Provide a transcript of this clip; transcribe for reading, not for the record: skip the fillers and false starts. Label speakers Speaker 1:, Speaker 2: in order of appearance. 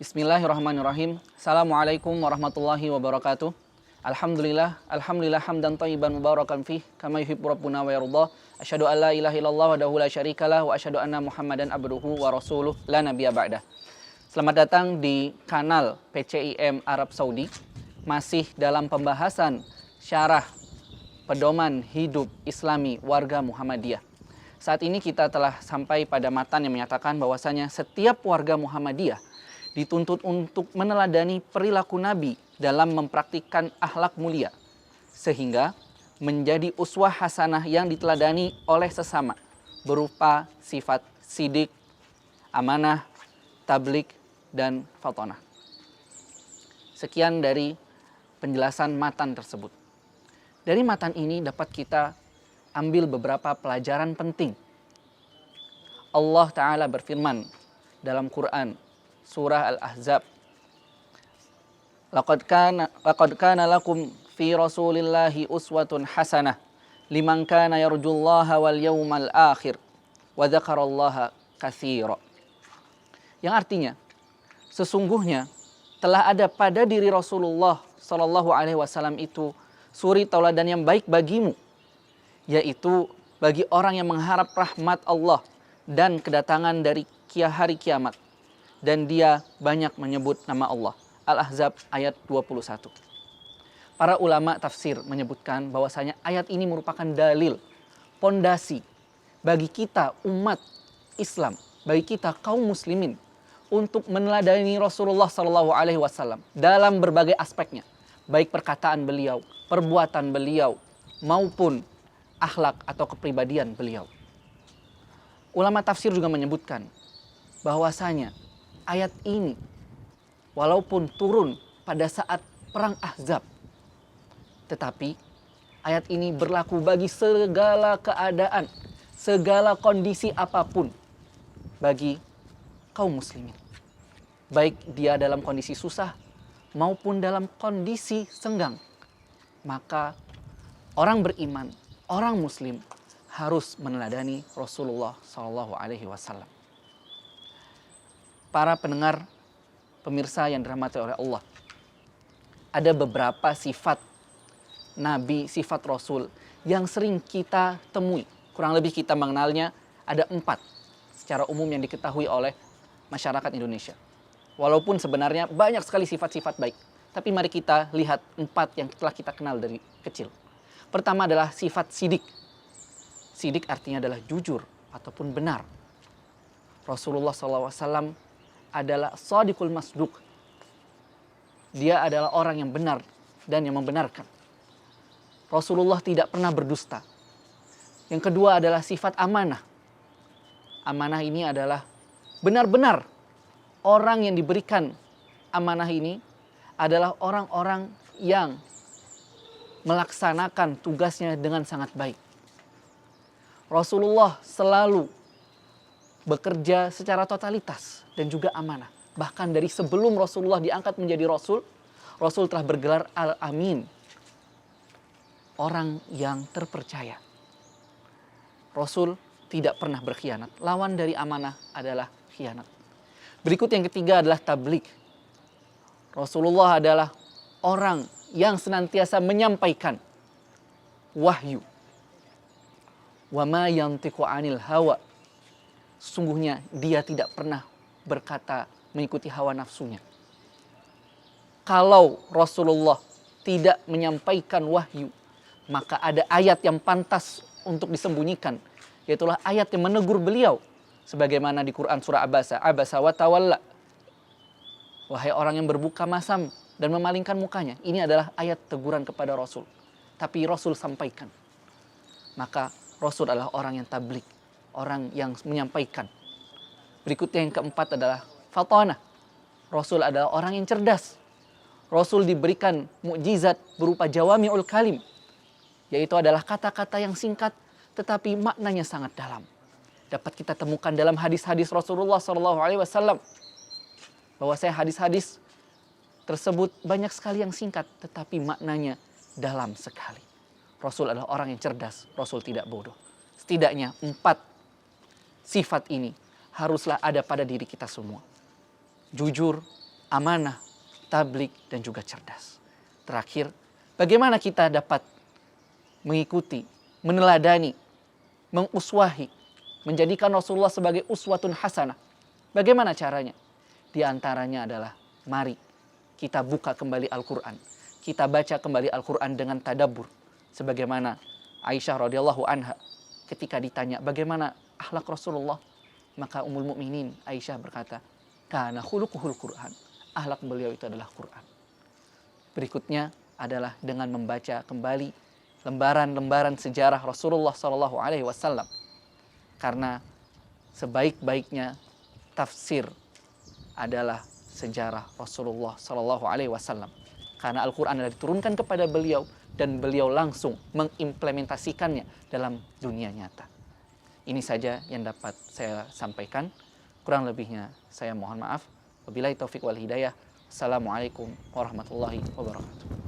Speaker 1: Bismillahirrahmanirrahim. Assalamualaikum warahmatullahi wabarakatuh. Alhamdulillah hamdan thayyiban mubarakan fih kama yuhibbu rabbuna wa yardah. Asyhadu an la ilaha illallah wahdahu la syarikalah wa asyhadu anna Muhammadan abduhu wa rasuluh la nabiyya ba'dah. Selamat datang di kanal PCIM Arab Saudi. Masih dalam pembahasan syarah pedoman hidup Islami warga Muhammadiyah. Saat ini kita telah sampai pada matan yang menyatakan bahwasanya setiap warga Muhammadiyah dituntut untuk meneladani perilaku Nabi dalam mempraktikkan akhlak mulia, sehingga menjadi uswah hasanah yang diteladani oleh sesama, berupa sifat sidik, amanah, tablik, dan fatonah. Sekian dari penjelasan matan tersebut. Dari matan ini dapat kita ambil beberapa pelajaran penting. Allah Ta'ala berfirman dalam Quran, Surah Al-Ahzab, Laqad kana lakum fi rasulillahi uswatun hasanah liman kana yarjullaha wal yawmal akhir wa dzakarallaha katsira. Yang artinya, sesungguhnya telah ada pada diri Rasulullah Shallallahu Alaihi Wasallam itu suri tauladan yang baik bagimu, yaitu bagi orang yang mengharap rahmat Allah dan kedatangan dari hari kiamat, dan dia banyak menyebut nama Allah. Al-Ahzab ayat 21. Para ulama tafsir menyebutkan bahwasanya ayat ini merupakan dalil, pondasi bagi kita umat Islam, bagi kita kaum muslimin untuk meneladani Rasulullah SAW dalam berbagai aspeknya, baik perkataan beliau, perbuatan beliau, maupun akhlak atau kepribadian beliau. Ulama tafsir juga menyebutkan bahwasanya ayat ini walaupun turun pada saat perang Ahzab, tetapi ayat ini berlaku bagi segala keadaan, segala kondisi apapun bagi kaum muslimin. Baik dia dalam kondisi susah maupun dalam kondisi senggang. Maka orang beriman, orang muslim harus meneladani Rasulullah SAW. Para pendengar, pemirsa yang dirahmati oleh Allah, ada beberapa sifat Nabi, sifat Rasul yang sering kita temui. Kurang lebih kita mengenalnya ada 4 secara umum yang diketahui oleh masyarakat Indonesia. Walaupun sebenarnya banyak sekali sifat-sifat baik, tapi mari kita lihat 4 yang telah kita kenal dari kecil. Pertama adalah sifat sidik. Sidik artinya adalah jujur ataupun benar. Rasulullah SAW adalah shadiqul masduq. Dia adalah orang yang benar dan yang membenarkan. Rasulullah tidak pernah berdusta. Yang kedua adalah sifat amanah. Amanah ini adalah benar-benar orang yang diberikan amanah ini adalah orang-orang yang melaksanakan tugasnya dengan sangat baik. Rasulullah selalu bekerja secara totalitas dan juga amanah. Bahkan dari sebelum Rasulullah diangkat menjadi Rasul, Rasul telah bergelar Al-Amin, orang yang terpercaya. Rasul tidak pernah berkhianat. Lawan dari amanah adalah khianat. Berikut yang ketiga adalah tablik. Rasulullah adalah orang yang senantiasa menyampaikan wahyu. Wa ma yantiqu 'anil hawa. Sesungguhnya dia tidak pernah berkata mengikuti hawa nafsunya. Kalau Rasulullah tidak menyampaikan wahyu, maka ada ayat yang pantas untuk disembunyikan, yaitulah ayat yang menegur beliau. Sebagaimana di Quran surah Abasa wa tawalla. Wahai orang yang berbuka masam dan memalingkan mukanya. Ini adalah ayat teguran kepada Rasul. Tapi Rasul sampaikan. Maka Rasul adalah orang yang tablik, orang yang menyampaikan. Berikutnya yang keempat adalah fatonah. Rasul adalah orang yang cerdas. Rasul diberikan mukjizat berupa jawami'ul kalim, yaitu adalah kata-kata yang singkat tetapi maknanya sangat dalam. Dapat kita temukan dalam hadis-hadis Rasulullah SAW. Bahwasanya hadis-hadis tersebut banyak sekali yang singkat tetapi maknanya dalam sekali. Rasul adalah orang yang cerdas, Rasul tidak bodoh. Setidaknya 4 sifat ini haruslah ada pada diri kita semua. Jujur, amanah, tablik, dan juga cerdas. Terakhir, bagaimana kita dapat mengikuti, meneladani, menguswahi, menjadikan Rasulullah sebagai uswatun hasanah? Bagaimana caranya? Di antaranya adalah mari kita buka kembali Al-Quran. Kita baca kembali Al-Quran dengan tadabbur. Sebagaimana Aisyah radhiyallahu anha ketika ditanya bagaimana akhlak Rasulullah, maka Ummul Mukminin Aisyah berkata, kana khuluquhul Quran. Akhlak beliau itu adalah Quran. Berikutnya adalah dengan membaca kembali lembaran-lembaran sejarah Rasulullah SAW. Karena sebaik-baiknya tafsir adalah sejarah Rasulullah SAW. Karena Al-Quran adalah diturunkan kepada beliau dan beliau langsung mengimplementasikannya dalam dunia nyata. Ini saja yang dapat saya sampaikan. Kurang lebihnya saya mohon maaf. Wabillahi taufiq wal hidayah. Assalamualaikum warahmatullahi wabarakatuh.